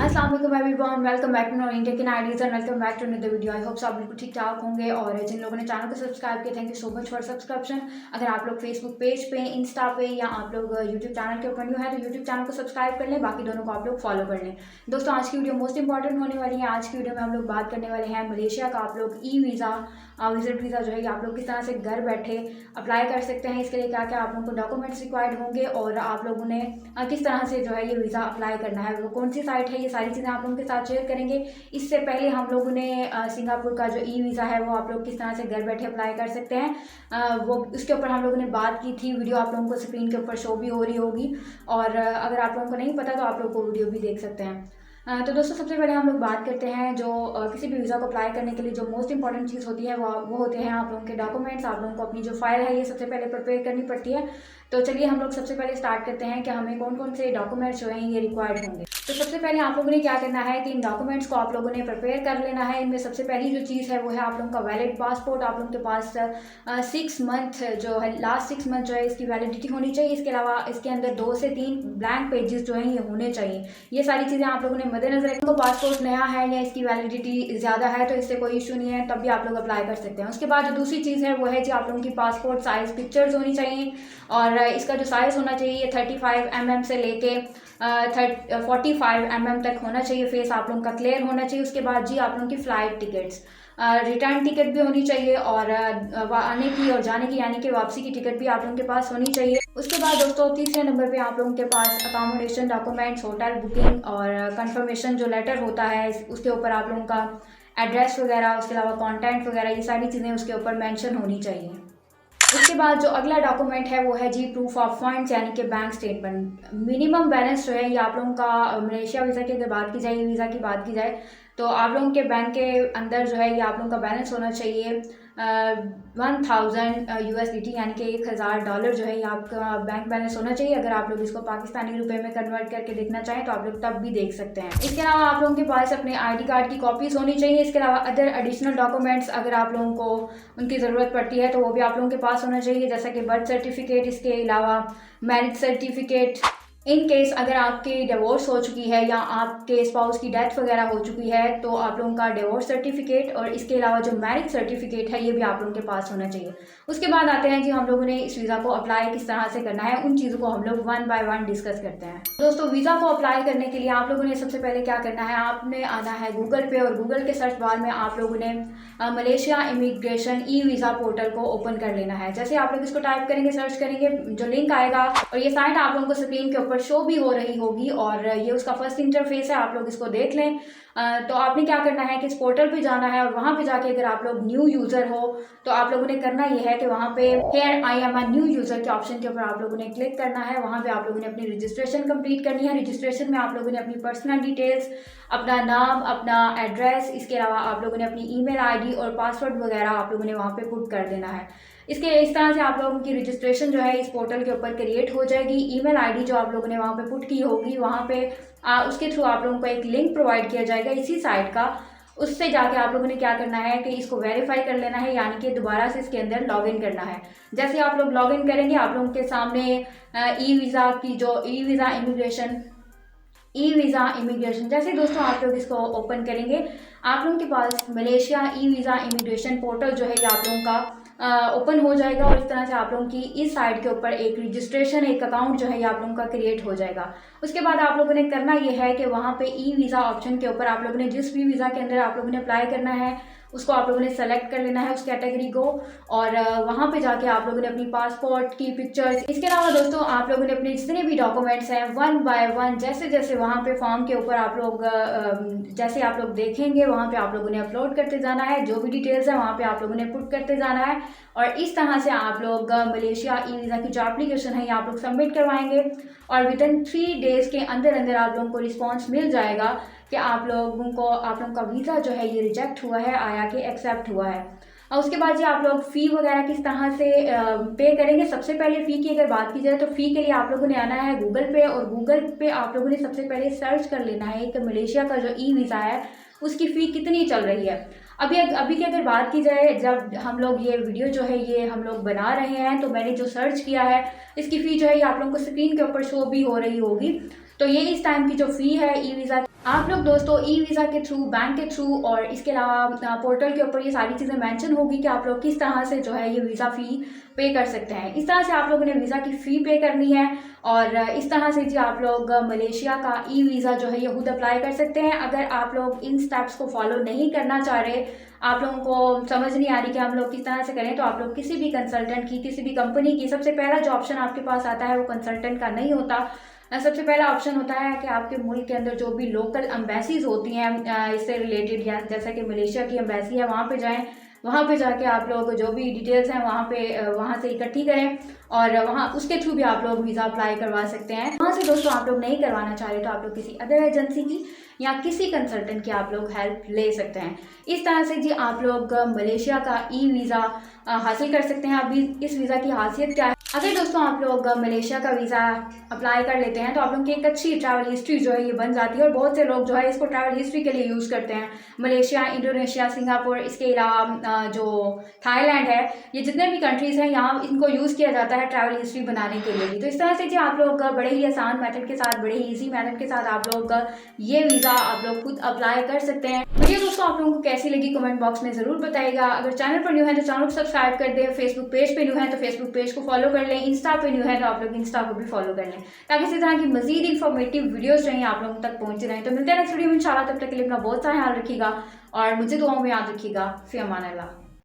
अस्सलाम वालेकुम everyone, welcome back to India के ideas and welcome back to another video. I hope सब बिल्कुल ठीक ठाक होंगे। और जिन लोगों ने चैनल को सब्सक्राइब किया, thank you so much for subscription. अगर आप लोग फेसबुक पेज पे, इंस्टा पे या आप लोग यूट्यूब चैनल के ऊपर न्यू है तो यूट्यूब चैनल को सब्सक्राइब कर लें, बाकी दोनों को आप लोग फॉलो कर लें। दोस्तों, आज की वीडियो मोस्ट इंपॉर्टेंट होने वाली है। आज की वीडियो में हम लोग बात करने वाले हैं मलेशिया का। आप लोग ई वीज़ा विजिट वीज़ा जो है आप लोग किस तरह से घर बैठे अप्लाई कर सकते हैं, इसके लिए क्या क्या आप लोगों को डॉक्यूमेंट्स रिक्वायर्ड होंगे और आप लोगों ने किस तरह से जो है ये वीज़ा अप्लाई करना है, वो कौन सी साइट है, ये सारी चीज़ें आप लोगों के साथ शेयर करेंगे। इससे पहले हम लोगों ने सिंगापुर का जो ई वीज़ा है वो आप लोग किस तरह से घर बैठे अप्लाई कर सकते हैं, वो उसके ऊपर हम लोगों ने बात की थी। वीडियो आप लोगों को स्क्रीन के ऊपर शो भी हो रही होगी, और अगर आप लोगों को नहीं पता तो आप लोग को वीडियो भी देख सकते हैं। तो दोस्तों, सबसे पहले हम लोग बात करते हैं जो किसी भी वीज़ा को अप्लाई करने के लिए जो मोस्ट इंपॉर्टेंट चीज़ होती है वो होते हैं आप लोगों के डॉक्यूमेंट्स। आप लोगों को अपनी जो फाइल है ये सबसे पहले प्रिपेयर करनी पड़ती है। तो चलिए हम लोग सबसे पहले स्टार्ट करते हैं कि हमें कौन कौन से डॉक्यूमेंट्स जो हैं ये रिक्वायर्ड होंगे। तो सबसे पहले आप लोगों ने क्या करना है कि इन डॉक्यूमेंट्स को आप लोगों ने प्रिपेयर कर लेना है। इनमें सबसे पहली जो चीज़ है वो है आप लोगों का वैलिड पासपोर्ट। आप लोगों के पास 6 मंथ जो है, लास्ट 6 मंथ जो है इसकी वैलिडिटी होनी चाहिए। इसके अलावा इसके अंदर 2 से 3 ब्लैंक पेजेस जो हैं ये होने चाहिए। ये सारी चीज़ें आप लोगों ने मद्देनजर रखें। तो पासपोर्ट नया है या इसकी वैलिडिटी ज़्यादा है तो इससे कोई इशू नहीं है, तब भी आप लोग अप्लाई कर सकते हैं। उसके बाद जो दूसरी चीज़ है वो है जी आप लोगों की पासपोर्ट साइज़ पिक्चर्स होनी चाहिए, और इसका जो साइज़ होना चाहिए 35 mm से लेके 45 mm तक होना चाहिए। फेस आप लोगों का क्लियर होना चाहिए। उसके बाद जी आप लोगों की फ़्लाइट टिकट्स, रिटर्न टिकट भी होनी चाहिए, और आने की और जाने की यानी कि वापसी की टिकट भी आप लोगों के पास होनी चाहिए। उसके बाद दोस्तों, तीसरे नंबर पे आप लोगों के पास अकोमोडेशन डॉक्यूमेंट्स, होटल बुकिंग और कंफर्मेशन जो लेटर होता है उसके ऊपर आप लोगों का एड्रेस वगैरह, उसके अलावा कॉन्टैक्ट वगैरह, ये सारी चीज़ें उसके ऊपर मैंशन होनी चाहिए। उसके बाद जो अगला डॉक्यूमेंट है वो है जी प्रूफ ऑफ फंड्स यानी कि बैंक स्टेटमेंट। मिनिमम बैलेंस जो है ये आप लोगों का मलेशिया वीज़ा की अगर बात की जाए, वीज़ा की बात की जाए, तो आप लोगों के बैंक के अंदर जो है ये आप लोगों का बैलेंस होना चाहिए 1000 USDT यानी कि $1000 जो है ये आपका बैंक बैलेंस होना चाहिए। अगर आप लोग इसको पाकिस्तानी रुपए में कन्वर्ट करके देखना चाहें तो आप लोग तब भी देख सकते हैं। इसके अलावा आप लोगों के पास अपने ID कार्ड की कॉपीज़ होनी चाहिए। इसके अलावा अदर एडिशनल डॉक्यूमेंट्स अगर आप लोगों को उनकी ज़रूरत पड़ती है तो वो भी आप लोगों के पास होना चाहिए, जैसा कि बर्थ सर्टिफिकेट, इसके अलावा मैरिज सर्टिफिकेट। इन केस अगर आपकी डिवोर्स हो चुकी है या आपके स्पाउस की डेथ वगैरह हो चुकी है तो आप लोगों का डिवोर्स सर्टिफिकेट और इसके अलावा जो मैरिज सर्टिफिकेट है ये भी आप लोगों के पास होना चाहिए। उसके बाद आते हैं कि हम लोगों ने इस वीज़ा को अप्लाई किस तरह से करना है, उन चीज़ों को हम लोग वन बाय वन डिस्कस करते हैं। दोस्तों, वीज़ा को अप्लाई करने के लिए आप लोगों ने सबसे पहले क्या करना है, आपने आना है गूगल पे, और गूगल के सर्च बार में आप लोगों ने Malaysia immigration e visa portal को ओपन कर लेना है। जैसे आप लोग इसको टाइप करेंगे, सर्च करेंगे, जो लिंक आएगा और ये साइट आप लोगों को स्क्रीन के ऊपर शो भी हो रही होगी, और ये उसका फर्स्ट इंटरफेस है, आप लोग इसको देख लें। तो आपने क्या करना है कि इस पोर्टल पे जाना है, और वहाँ पे जाके अगर आप लोग न्यू यूज़र हो तो आप लोगों ने करना ये है कि वहाँ पे here I am a new user के ऑप्शन के ऊपर आप लोगों ने क्लिक करना है। वहाँ पे आप लोगों ने अपनी रजिस्ट्रेशन कंप्लीट करनी है। रजिस्ट्रेशन में आप लोगों ने अपनी पर्सनल डिटेल्स, अपना नाम, अपना एड्रेस, इसके अलावा आप लोगों ने अपनी ईमेल आईडी और पासवर्ड वगैरह आप लोगों ने वहाँ पे पुट कर देना है। इस तरह से आप लोगों की रजिस्ट्रेशन जो है इस पोर्टल के ऊपर क्रिएट हो जाएगी। ईमेल आईडी जो आप लोगों ने वहाँ पे पुट की होगी, वहाँ पे उसके थ्रू आप लोगों को एक लिंक प्रोवाइड किया जाएगा इसी साइट का। उससे जाके आप लोगों ने क्या करना है कि इसको वेरीफाई कर लेना है, यानी कि दोबारा से इसके अंदर लॉगिन करना है। जैसे आप लोग लॉगिन करेंगे, आप लोगों के सामने ई वीज़ा की जो ई वीज़ा इमिग्रेशन जैसे दोस्तों आप लोग इसको ओपन करेंगे, आप लोगों के पास Malaysia E visa immigration portal जो है ये आप लोगों का ओपन हो जाएगा, और इस तरह से आप लोगों की इस साइट के ऊपर एक रजिस्ट्रेशन, एक अकाउंट जो है ये आप लोगों का क्रिएट हो जाएगा। उसके बाद आप लोगों ने करना ये है कि वहाँ पे ई वीज़ा ऑप्शन के ऊपर आप लोगों ने जिस भी वीज़ा के अंदर आप लोगों ने अप्लाई करना है उसको आप लोगों ने सेलेक्ट कर लेना है, उस कैटेगरी को, और वहाँ पे जाके आप लोगों ने अपनी पासपोर्ट की पिक्चर्स, इसके अलावा दोस्तों आप लोगों ने अपने जितने भी डॉक्यूमेंट्स हैं वन बाय वन जैसे जैसे वहाँ पे फॉर्म के ऊपर आप लोग जैसे आप लोग देखेंगे वहाँ पे आप लोगों ने अपलोड करते जाना है। जो भी डिटेल्स है वहाँ पे आप लोगों ने पुट करते जाना है, और इस तरह से आप लोग मलेशिया ई वीज़ा की जो एप्लीकेशन है ये आप लोग सबमिट करवाएंगे, और विद इन 3 डेज़ के अंदर अंदर आप लोगों को रिस्पॉन्स मिल जाएगा कि आप लोगों का वीज़ा जो है ये रिजेक्ट हुआ है आया कि एक्सेप्ट हुआ है। और उसके बाद जी आप लोग फ़ी वगैरह किस तरह से पे करेंगे। सबसे पहले फ़ी की अगर बात की जाए तो फ़ी के लिए आप लोगों ने आना है गूगल पे, और गूगल पे आप लोगों ने सबसे पहले सर्च कर लेना है कि मलेशिया का जो ई वीज़ा है उसकी फ़ी कितनी चल रही है। अभी की अगर बात की जाए, जब हम लोग ये वीडियो जो है ये हम लोग बना रहे हैं तो मैंने जो सर्च किया है इसकी फ़ी जो है ये आप लोगों को स्क्रीन के ऊपर शो भी हो रही होगी। तो ये इस टाइम की जो फ़ी है ई वीज़ा, आप लोग दोस्तों ई वीज़ा के थ्रू, बैंक के थ्रू और इसके अलावा पोर्टल के ऊपर ये सारी चीज़ें मेंशन होगी कि आप लोग किस तरह से जो है ये वीज़ा फ़ी पे कर सकते हैं। इस तरह से आप लोगों ने वीज़ा की फ़ी पे करनी है और इस तरह से जी आप लोग मलेशिया का ई वीज़ा जो है ये खुद अप्लाई कर सकते हैं। अगर आप लोग इन स्टेप्स को फॉलो नहीं करना चाह रहे, आप लोगों को समझ नहीं आ रही कि हम लोग किस तरह से करें, तो आप लोग किसी भी कंसल्टेंट की, किसी भी कंपनी की, सबसे पहला जो ऑप्शन आपके पास आता है वो कंसल्टेंट का नहीं होता। सबसे पहला ऑप्शन होता है कि आपके मुल्क के अंदर जो भी लोकल एम्बेसीज होती हैं इससे रिलेटेड, या जैसा कि मलेशिया की एम्बेसी है वहाँ पे जाएं, वहाँ पे जाके आप लोग जो भी डिटेल्स हैं वहाँ से इकट्ठी करें और वहाँ उसके थ्रू भी आप लोग वीज़ा अप्लाई करवा सकते हैं। वहाँ से दोस्तों आप लोग नहीं करवाना चाह रहे तो आप लोग किसी अदर एजेंसी की या किसी कंसल्टेंट की आप लोग हेल्प ले सकते हैं। इस तरह से जी आप लोग मलेशिया का ई वीज़ा हासिल कर सकते हैं। अभी इस वीज़ा की खासियत क्या है, अगर दोस्तों आप लोग मलेशिया का वीज़ा अप्लाई कर लेते हैं तो आप लोगों की एक अच्छी ट्रैवल हिस्ट्री जो है ये बन जाती है और बहुत से लोग जो है इसको ट्रैवल हिस्ट्री के लिए यूज़ करते हैं। मलेशिया, इंडोनेशिया, सिंगापुर, इसके अलावा जो थाईलैंड है, ये जितने भी कंट्रीज़ हैं यहाँ इनको यूज़ किया जाता है ट्रैवल हिस्ट्री बनाने के लिए भी। तो इस तरह से जी आप लोग बड़े ही आसान मेथड के साथ, बड़े ही ईजी मेथड के साथ आप लोग ये वीज़ा आप लोग खुद अप्लाई कर सकते हैं। वीडियो दोस्तों आप लोगों को कैसी लगी कमेंट बॉक्स में ज़रूर बताइएगा। अगर चैनल पर न्यू है तो चैनल को सब्सक्राइब कर दें, फेसबुक पेज पे न्यू है तो फेसबुक पेज को फॉलो कर लें, इंस्टा पे न्यू है तो आप लोग इंस्टा को भी फॉलो कर लें ताकि इसी तरह की मजीद इंफॉर्मेटिव वीडियोस रहें आप लोगों तक पहुंचते रहें। तो मिलते हैं नेक्स्ट वीडियो में इंशाल्लाह, तब तक के लिए अपना बहुत सारा ख्याल रखिएगा और मुझे दुआओं में याद रखिएगा। फ़ी अमान अल्लाह।